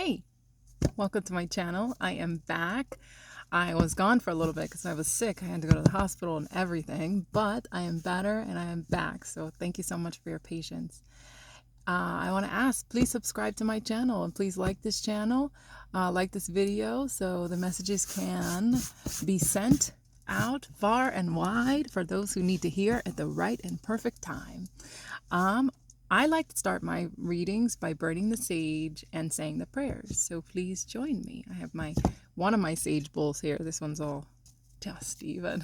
Hey, welcome to my channel. I am back. I was gone for a little bit because I was sick. I had to go to the hospital and everything, but I am better and I am back. So thank you so much for your patience. I want to ask, please subscribe to my channel and please like this channel, like this video so the messages can be sent out far and wide for those who need to hear at the right and perfect time. I like to start my readings by burning the sage and saying the prayers, so please join me. I have one of my sage bowls here. This one's all dusty, but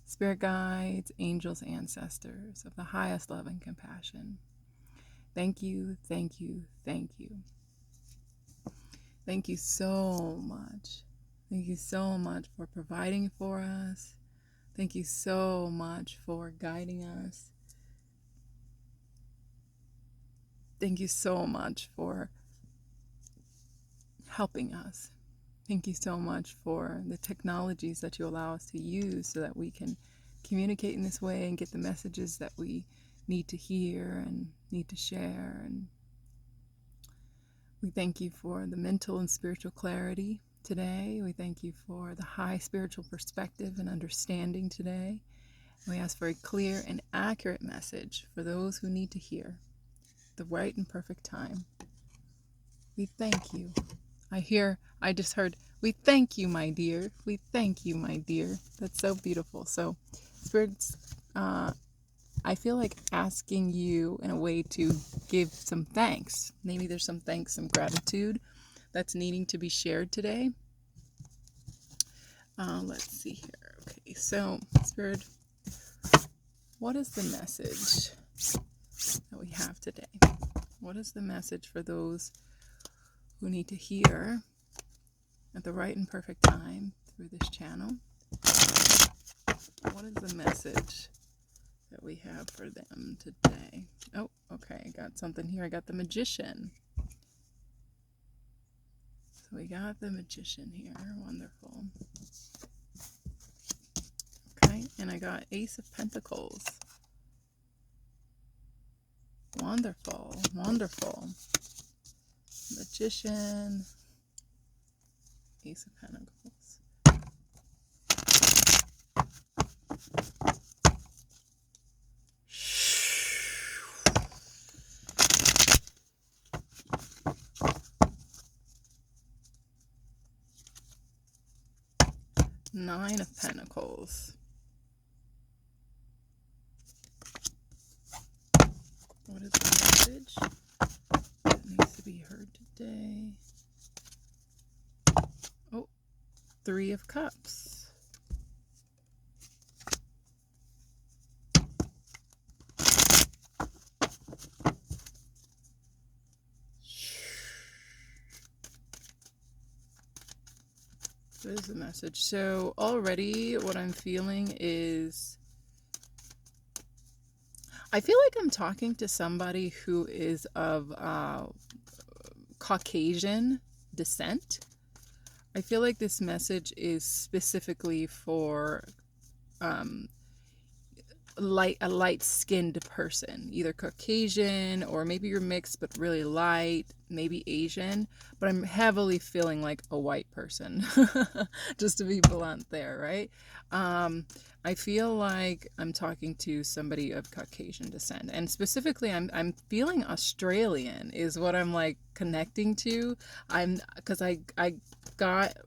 spirit guides, angels, ancestors of the highest love and compassion. Thank you, thank you, thank you. Thank you so much. Thank you so much for providing for us. Thank you so much for guiding us. Thank you so much for helping us. Thank you so much for the technologies that you allow us to use so that we can communicate in this way and get the messages that we need to hear and need to share. And we thank you for the mental and spiritual clarity today. We thank you for the high spiritual perspective and understanding today. We ask for a clear and accurate message for those who need to hear the right and perfect time. We thank you. I just heard, we thank you, my dear. We thank you, my dear. That's so beautiful. So, spirits, I feel like asking you in a way to give some thanks. Maybe there's some thanks, some gratitude that's needing to be shared today. Let's see here. Okay, so, Spirit, what is the message that we have today? What is the message for those who need to hear at the right and perfect time through this channel? What is the message that we have for them today? Oh, okay, I got something here. I got the Magician. So we got the Magician here. Wonderful. Okay, and I got Ace of Pentacles. Wonderful, wonderful. Magician, Ace of Pentacles. Nine of Pentacles. What is the message that needs to be heard today? Oh, Three of Cups. What is the message? So already what I'm feeling is I feel like I'm talking to somebody who is of Caucasian descent. I feel like this message is specifically for a light-skinned person, either Caucasian or maybe you're mixed but really light, maybe Asian, but I'm heavily feeling like a white person, just to be blunt there, right? I feel like I'm talking to somebody of Caucasian descent, and specifically I'm feeling Australian is what I'm like connecting to. Because I got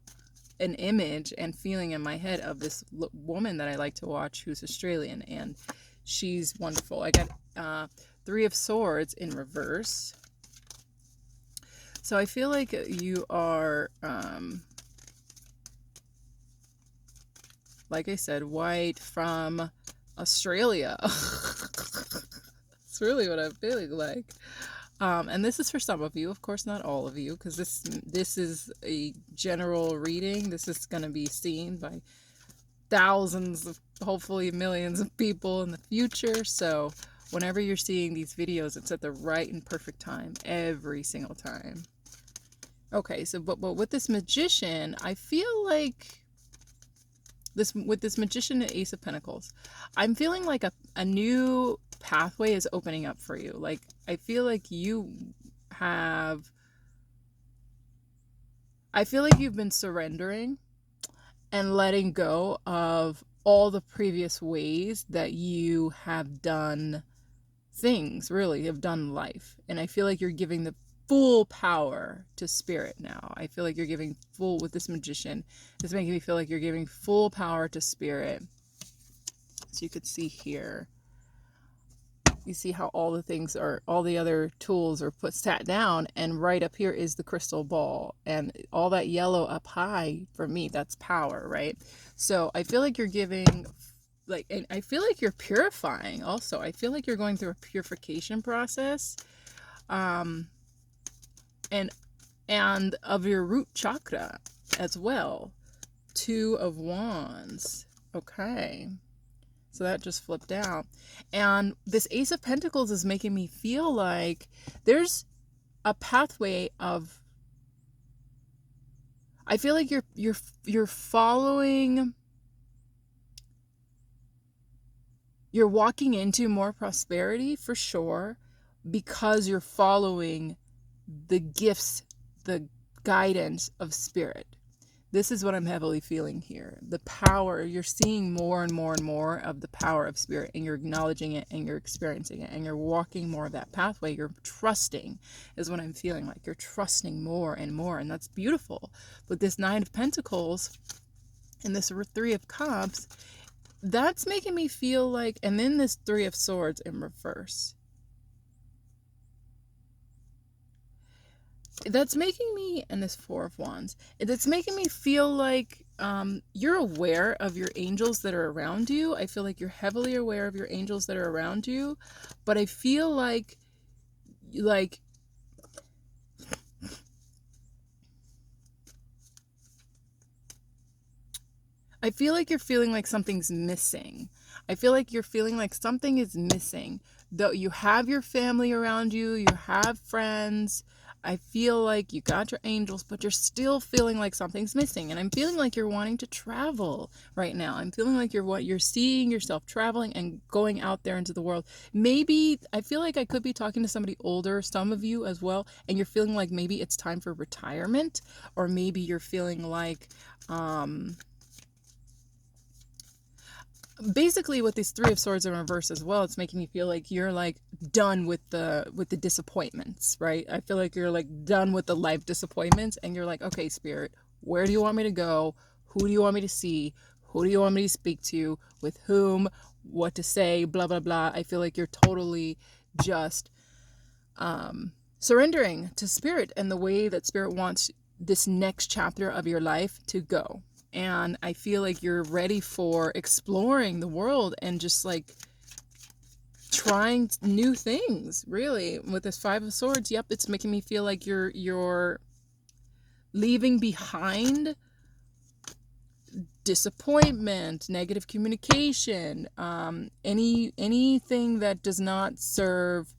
an image and feeling in my head of this woman that I like to watch who's Australian, and she's wonderful. I got Three of Swords in reverse. So I feel like you are, like I said, white from Australia. It's really what I'm feeling like. And this is for some of you, of course, not all of you, because this is a general reading. This is going to be seen by thousands of, hopefully millions of people in the future. So whenever you're seeing these videos, it's at the right and perfect time every single time. Okay, so but with this Magician, I feel like with this Magician and Ace of Pentacles, I'm feeling like a new pathway is opening up for you. Like I feel like you have I feel like you've been surrendering and letting go of all the previous ways that you have done things, really, have done life. And I feel like you're giving the full power to spirit now. I feel like you're giving full, with this magician, it's making me feel like you're giving full power to spirit. So you could see here, you see how all the things are, all the other tools are sat down, and right up here is the crystal ball, and all that yellow up high, for me, that's power, right? So I feel like you're giving, like, and I feel like you're purifying also. I feel like you're going through a purification process, and of your root chakra as well. 2 of Wands. Okay. So that just flipped out. And this Ace of Pentacles is making me feel like there's a pathway of, I feel like you're following, you're walking into more prosperity for sure, because you're following the gifts, the guidance of spirit. This is what I'm heavily feeling here. The power, you're seeing more and more and more of the power of spirit, and you're acknowledging it, and you're experiencing it, and you're walking more of that pathway. You're trusting is what I'm feeling like. You're trusting more and more, and that's beautiful. But this 9 of Pentacles and this 3 of Cups, that's making me feel like, and then this 3 of Swords in reverse. That's making me, and this 4 of Wands, that's making me feel like you're aware of your angels that are around you. I feel like you're heavily aware of your angels that are around you, but I feel like I feel like you're feeling like something's missing. I feel like you're feeling like something is missing. Though you have your family around you, you have friends, I feel like you got your angels, but you're still feeling like something's missing. And I'm feeling like you're wanting to travel right now. I'm feeling like you're seeing yourself traveling and going out there into the world. Maybe, I feel like I could be talking to somebody older, some of you as well, and you're feeling like maybe it's time for retirement, or maybe you're feeling like, basically with these 3 of Swords in reverse as well, it's making me feel like you're like done with the disappointments, right? I feel like you're like done with the life disappointments, and you're like, okay, spirit, where do you want me to go? Who do you want me to see? Who do you want me to speak to? With whom? What to say? Blah blah blah. I feel like you're totally just surrendering to spirit and the way that spirit wants this next chapter of your life to go. And I feel like you're ready for exploring the world and just like trying new things, really. With this 5 of Swords, yep, it's making me feel like you're leaving behind disappointment, negative communication, anything that does not serve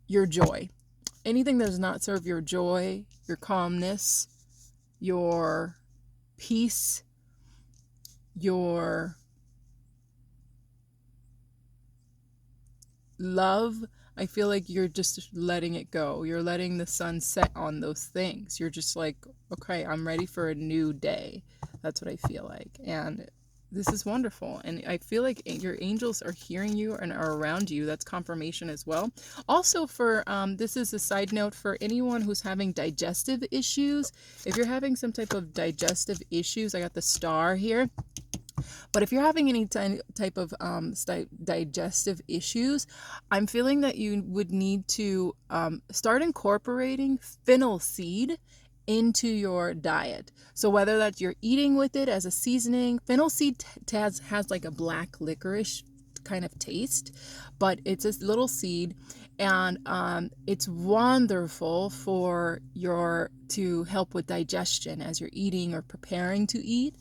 your joy. Anything that does not serve your joy, your calmness, your peace, your love, I feel like you're just letting it go. You're letting the sun set on those things. You're just like, okay, I'm ready for a new day. That's what I feel like. And this is wonderful. And I feel like your angels are hearing you and are around you. That's confirmation as well. Also for, this is a side note for anyone who's having digestive issues. If you're having some type of digestive issues, I got the star here. But if you're having any type of digestive issues, I'm feeling that you would need to start incorporating fennel seed into your diet. So whether that you're eating with it as a seasoning, fennel seed has like a black licorice kind of taste, but it's a little seed, and it's wonderful for to help with digestion as you're eating or preparing to eat,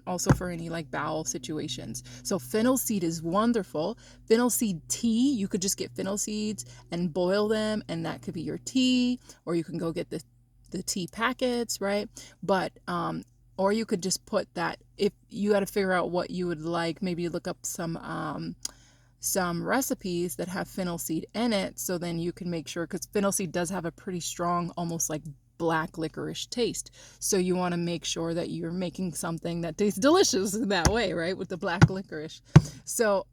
also for any like bowel situations. So fennel seed is wonderful. Fennel seed tea, you could just get fennel seeds and boil them, and that could be your tea, or you can go get the tea packets, right? But or you could just put that, if you got to figure out what you would like, maybe look up some some recipes that have fennel seed in it, so then you can make sure, because fennel seed does have a pretty strong, almost like black licorice taste. So you want to make sure that you're making something that tastes delicious in that way, right? With the black licorice. So,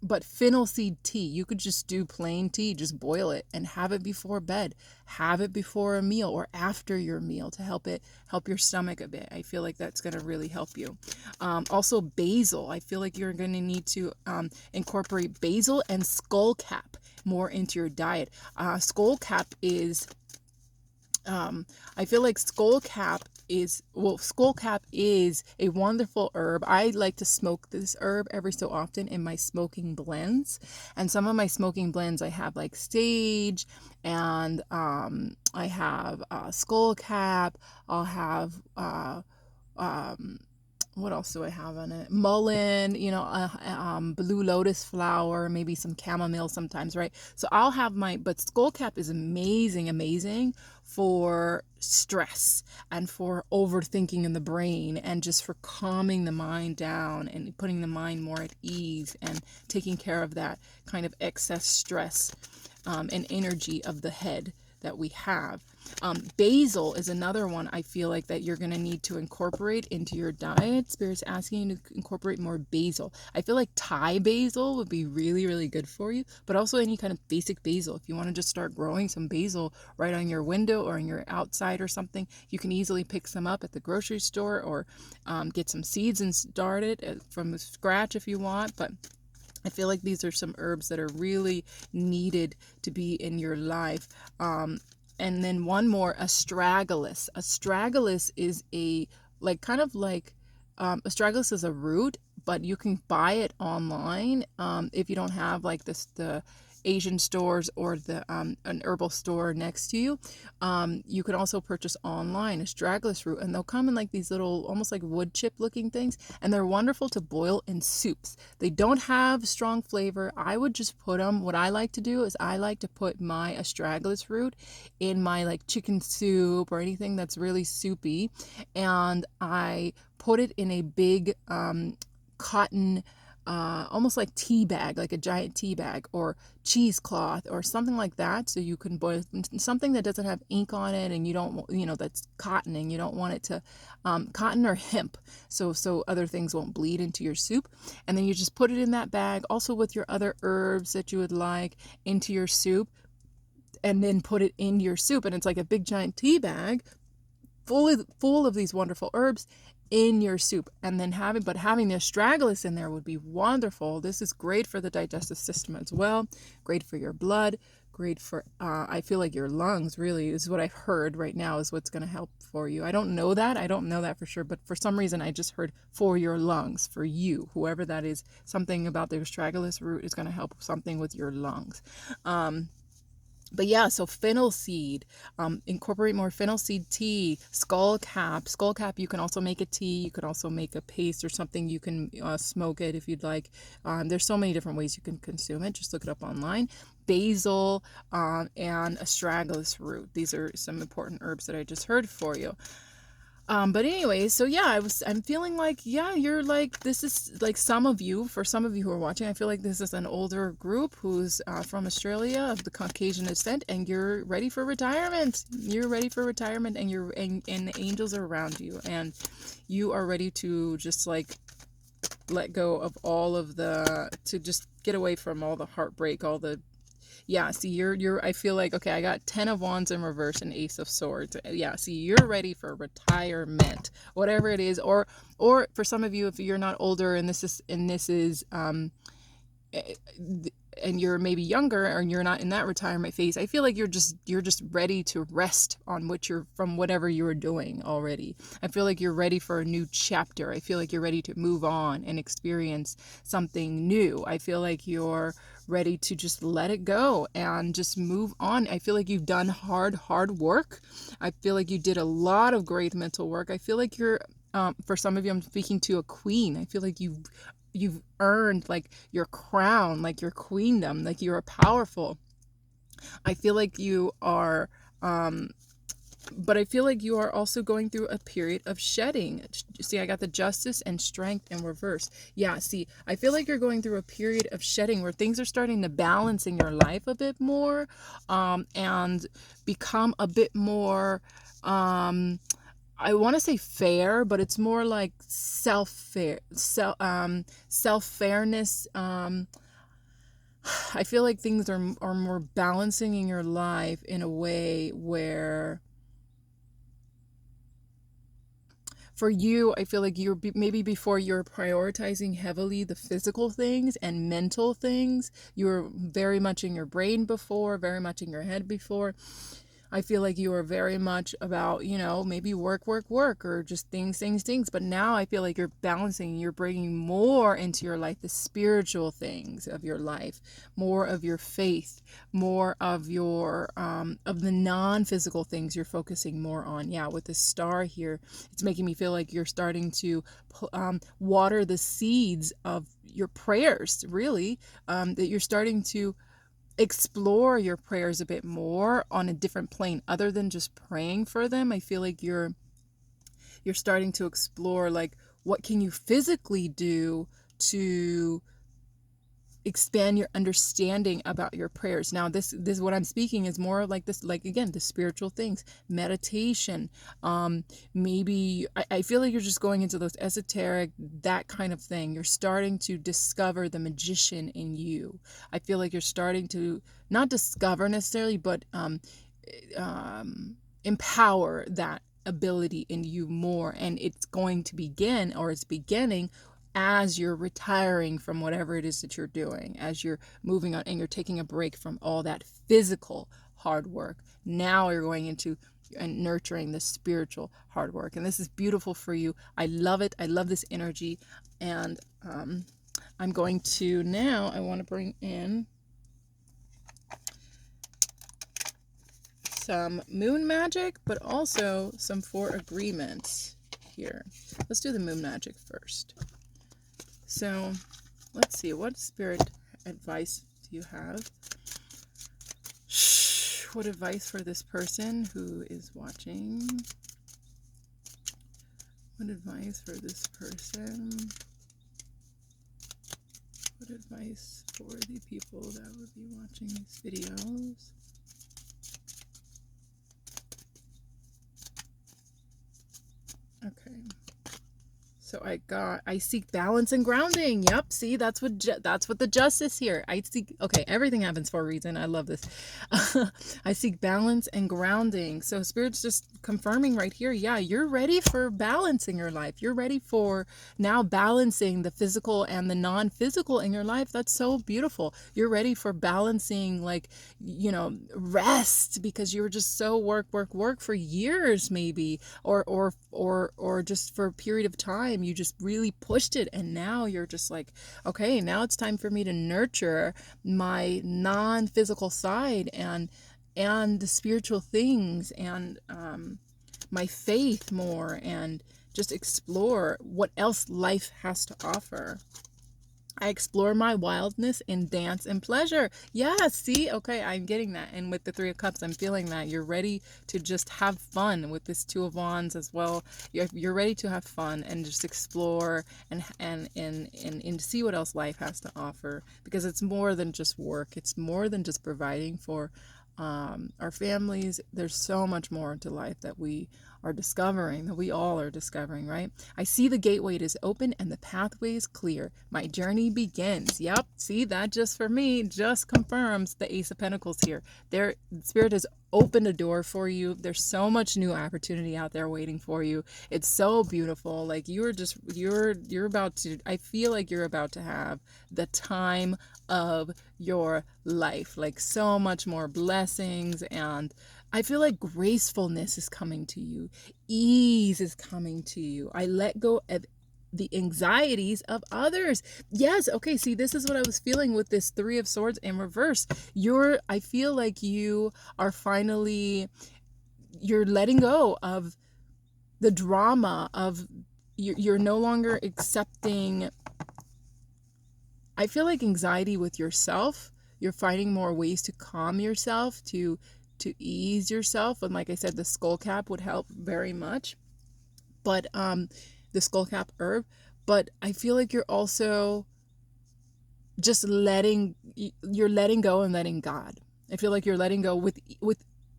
but fennel seed tea, you could just do plain tea, just boil it and have it before bed. Have it before a meal or after your meal to help your stomach a bit. I feel like that's going to really help you. Also basil. I feel like you're going to need to incorporate basil and skullcap more into your diet. Skullcap is I feel like skullcap is a wonderful herb. I like to smoke this herb every so often in my smoking blends. And some of my smoking blends I have like sage, and I have skullcap. I'll have what else do I have on it? Mullein, blue lotus flower, maybe some chamomile sometimes, right? So I'll have but skullcap is amazing for stress and for overthinking in the brain and just for calming the mind down and putting the mind more at ease and taking care of that kind of excess stress and energy of the head that we have. Basil is another one I feel like that you're going to need to incorporate into your diet. Spirit's asking you to incorporate more basil. I feel like Thai basil would be really, really good for you, but also any kind of basic basil. If you want to just start growing some basil right on your window or in your outside or something, you can easily pick some up at the grocery store or get some seeds and start it from scratch if you want. But I feel like these are some herbs that are really needed to be in your life. And then one more, astragalus. Astragalus is astragalus is a root, but you can buy it online if you don't have like the Asian stores or an herbal store next to you. You can also purchase online astragalus root, and they'll come in like these little almost like wood chip looking things, and they're wonderful to boil in soups. They don't have strong flavor. I would just put them, what I like to do is I like to put my astragalus root in my like chicken soup or anything that's really soupy, and I put it in a big cotton almost like tea bag, like a giant tea bag or cheesecloth or something like that. So you can boil something that doesn't have ink on it, and you don't, that's cotton, and you don't want it to, cotton or hemp. So other things won't bleed into your soup. And then you just put it in that bag, also with your other herbs that you would like, into your soup, and then put it in your soup. And it's like a big giant tea bag full of these wonderful herbs in your soup. And then having the astragalus in there would be wonderful. This is great for the digestive system as well, great for your blood, great for I feel like your lungs. Really is what I've heard right now is what's going to help for you. I don't know that for sure, but for some reason I just heard for your lungs, for you, whoever that is. Something about the astragalus root is going to help something with your lungs. But yeah, so fennel seed, incorporate more fennel seed tea, skullcap. You can also make a tea. You could also make a paste or something. You can smoke it if you'd like. There's so many different ways you can consume it. Just look it up online. Basil and astragalus root. These are some important herbs that I just heard for you. But anyway, so yeah, I'm feeling like, yeah, you're like, this is like for some of you who are watching, I feel like this is an older group who's from Australia of the Caucasian descent, and you're ready for retirement. You're ready for retirement, and and the angels are around you, and you are ready to just like let go of to just get away from all the heartbreak, yeah, see, I feel like, okay, I got 10 of Wands in reverse and Ace of Swords. Yeah, see, you're ready for retirement, whatever it is. Or for some of you, if you're not older and this is and you're maybe younger or you're not in that retirement phase, I feel like you're just ready to rest from whatever you were doing already. I feel like you're ready for a new chapter. I feel like you're ready to move on and experience something new. I feel like you're ready to just let it go and just move on. I feel like you've done hard work. I feel like you did a lot of great mental work. I feel like you're, for some of you, I'm speaking to a queen. I feel like you've earned like your crown, like your queendom, like you're powerful. I feel like you are But I feel like you are also going through a period of shedding. See, I got the justice and strength in reverse. Yeah, see, I feel like you're going through a period of shedding where things are starting to balance in your life a bit more, and become a bit more, I want to say fair, but it's more like self-fairness. I feel like things are more balancing in your life in a way where, for you, I feel like maybe before you're prioritizing heavily the physical things and mental things. You were very much in your brain before, very much in your head before. I feel like you are very much about, maybe work, or just things. But now I feel like you're balancing, you're bringing more into your life, the spiritual things of your life, more of your faith, more of your, of the non-physical things you're focusing more on. Yeah, with the star here, it's making me feel like you're starting to water the seeds of your prayers, really, that you're starting to explore your prayers a bit more on a different plane other than just praying for them. I feel like you're starting to explore, like, what can you physically do to expand your understanding about your prayers. Now this what I'm speaking is more like this, like, again, the spiritual things, meditation, maybe I feel like you're just going into those esoteric, that kind of thing. You're starting to discover the magician in you. I feel like you're starting to not discover necessarily, but empower that ability in you more, and it's going to begin, or it's beginning, as you're retiring from whatever it is that you're doing, as you're moving on and you're taking a break from all that physical hard work. Now you're going into and nurturing the spiritual hard work, and this is beautiful for you. I love it. I love this energy. And I'm going to now, I want to bring in some moon magic, but also some four agreements here. Let's do the moon magic first. So let's see, what spirit advice do you have? What advice for this person who is watching? What advice for this person? What advice for the people that would be watching these videos? Okay. So I seek balance and grounding. Yep. See, that's what the justice here. I seek, okay, everything happens for a reason. I love this. I seek balance and grounding. So Spirit's just confirming right here. Yeah, you're ready for balance in your life. You're ready for now balancing the physical and the non-physical in your life. That's so beautiful. You're ready for balancing, like, rest, because you were just so work for years, maybe, or just for a period of time. You just really pushed it, and now you're just like, okay, now it's time for me to nurture my non-physical side and the spiritual things, and my faith more, and just explore what else life has to offer. I explore my wildness in dance and pleasure. Yeah, see? Okay, I'm getting that. And with the Three of Cups, I'm feeling that. You're ready to just have fun with this Two of Wands as well. You're ready to have fun and just explore and see what else life has to offer. Because it's more than just work. It's more than just providing for our families. There's so much more to life that we are discovering, that we all are discovering, right? I see the gateway is open and the pathway is clear. My journey begins. Yep. See, that just for me just confirms the Ace of Pentacles here. Spirit has opened a door for you. There's so much new opportunity out there waiting for you. It's so beautiful. Like, you're about to, I feel like you're about to have the time of your life. Like, so much more blessings, and I feel like gracefulness is coming to you. Ease is coming to you. I let go of the anxieties of others. Yes. Okay. See, this is what I was feeling with this Three of Swords in reverse. I feel like you are finally, you're letting go of the drama of, you're no longer accepting, I feel like, anxiety with yourself. You're finding more ways to calm yourself, to to ease yourself. And like I said, the skull cap would help very much. But the skull cap herb. But I feel like you're also just letting go and letting God. I feel like you're letting go with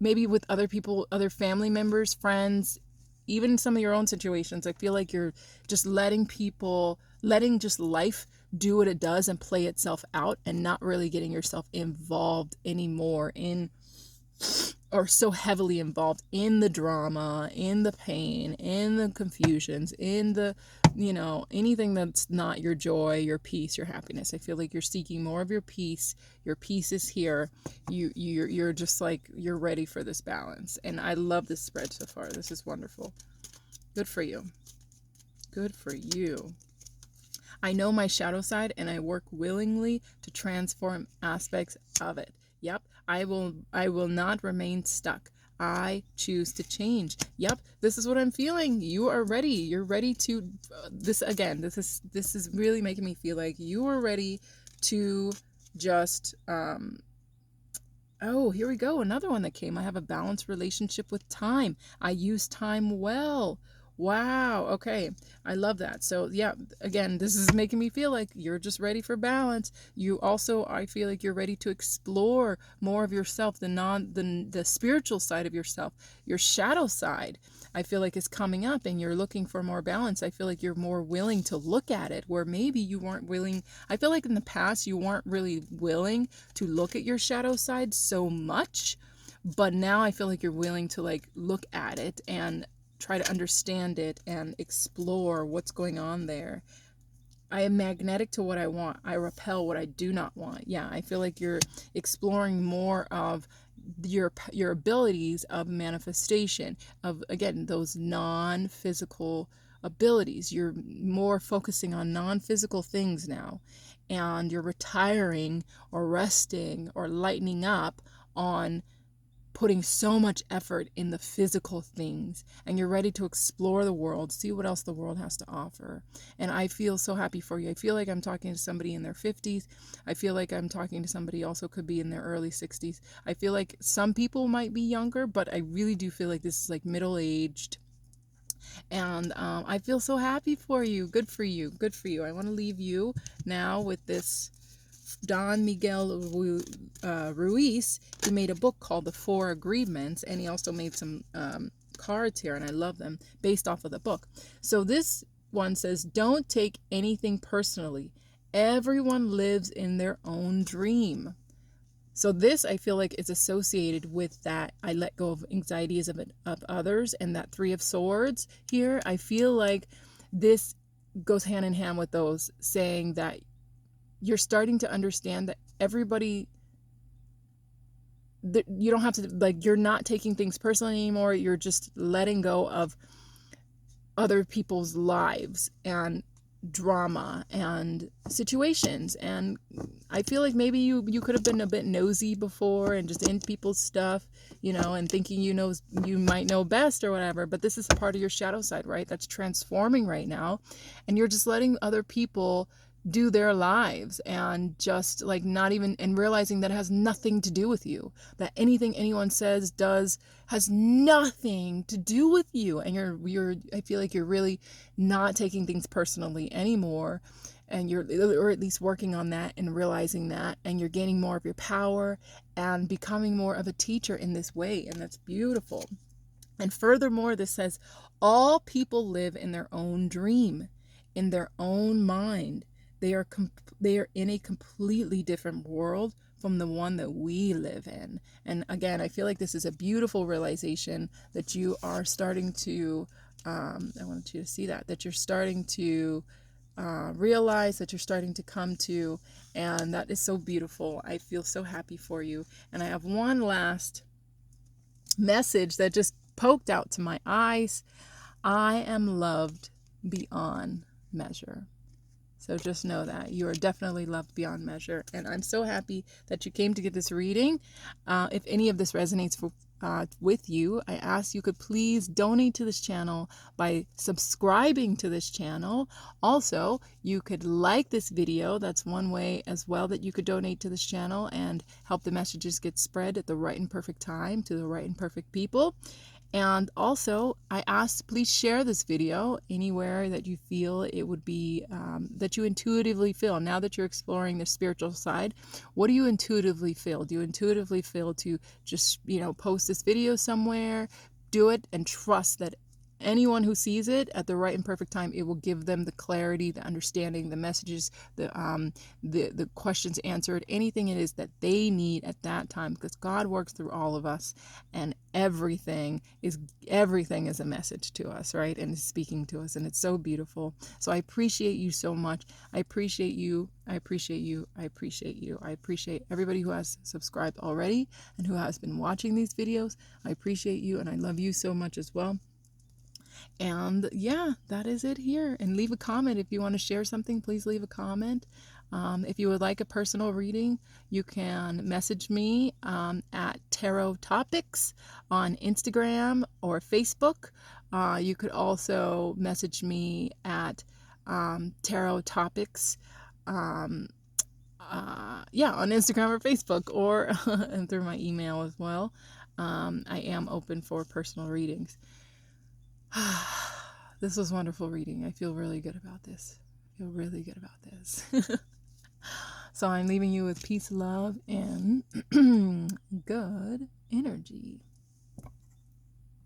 maybe with other people, other family members, friends, even some of your own situations. I feel like you're just letting just life do what it does and play itself out, and not really getting yourself involved anymore or so heavily involved in the drama, in the pain, in the confusions, in the, anything that's not your joy, your peace, your happiness. I feel like you're seeking more of your peace. Your peace is here. You're just like, you're ready for this balance. And I love this spread so far. This is wonderful. Good for you. Good for you. I know my shadow side, and I work willingly to transform aspects of it. Yep, I will not remain stuck. I choose to change. Yep, this is what I'm feeling. You are ready. You're ready to this is really making me feel like you are ready to just oh, here we go. Another one that came. I have a balanced relationship with time. I use time well. Wow. Okay. I love that. So yeah, again, this is making me feel like you're just ready for balance. You also, I feel like you're ready to explore more of yourself, the spiritual side of yourself, your shadow side. I feel like is coming up, and you're looking for more balance. I feel like you're more willing to look at it, where maybe you weren't willing. I feel like in the past you weren't really willing to look at your shadow side so much, but now I feel like you're willing to like look at it and try to understand it and explore what's going on there. I am magnetic to what I want. I repel what I do not want. Yeah, I feel like you're exploring more of your abilities of manifestation, of, again, those non-physical abilities. You're more focusing on non-physical things now, and you're retiring or resting or lightening up on putting so much effort in the physical things, and you're ready to explore the world, see what else the world has to offer. And I feel so happy for you. I feel like I'm talking to somebody in their 50s. I feel like I'm talking to somebody also could be in their early 60s. I feel like some people might be younger, but I really do feel like this is like middle-aged. And I feel so happy for you. Good for you. Good for you. I want to leave you now with this Don Miguel Ruiz. He made a book called The Four Agreements, and he also made some cards here, and I love them, based off of the book. So this one says, don't take anything personally. Everyone lives in their own dream. So this, I feel like, is associated with that I let go of anxieties of others, and that Three of Swords here. I feel like this goes hand in hand with those, saying that you're starting to understand that everybody, you don't have to, like, you're not taking things personally anymore. You're just letting go of other people's lives and drama and situations. And I feel like maybe you could have been a bit nosy before and just in people's stuff, and thinking you might know best or whatever. But this is part of your shadow side, right? That's transforming right now, and you're just letting other people do their lives, and just like not even, and realizing that it has nothing to do with you, that anything anyone says, does, has nothing to do with you. And you're I feel like you're really not taking things personally anymore, and you're, or at least working on that and realizing that, and you're gaining more of your power and becoming more of a teacher in this way. And that's beautiful. And furthermore, this says all people live in their own dream, in their own mind. They are in a completely different world from the one that we live in. And again, I feel like this is a beautiful realization that you are starting to, I want you to see that you're starting to realize, that you're starting to come to, and that is so beautiful. I feel so happy for you. And I have one last message that just poked out to my eyes. I am loved beyond measure. So just know that you are definitely loved beyond measure. And I'm so happy that you came to get this reading. If any of this resonates with you, I ask you could please donate to this channel by subscribing to this channel. Also, you could like this video. That's one way as well that you could donate to this channel and help the messages get spread at the right and perfect time to the right and perfect people. And also, I ask, please share this video anywhere that you feel it would be, that you intuitively feel. Now that you're exploring the spiritual side, what do you intuitively feel? Do you intuitively feel to just, post this video somewhere? Do it and trust that anyone who sees it at the right and perfect time, it will give them the clarity, the understanding, the messages, the questions answered, anything it is that they need at that time, because God works through all of us, and everything is a message to us, right? And is speaking to us, and it's so beautiful. So I appreciate you so much. I appreciate you. I appreciate you. I appreciate you. I appreciate everybody who has subscribed already and who has been watching these videos. I appreciate you, and I love you so much as well. And yeah, that is it here. And leave a comment if you want to share something. Please leave a comment. If you would like a personal reading, you can message me at Tarot Topics on Instagram or Facebook. You could also message me at Tarot Topics, on Instagram or Facebook, or and through my email as well. I am open for personal readings. This was wonderful reading. I feel really good about this. So I'm leaving you with peace, love, and good energy.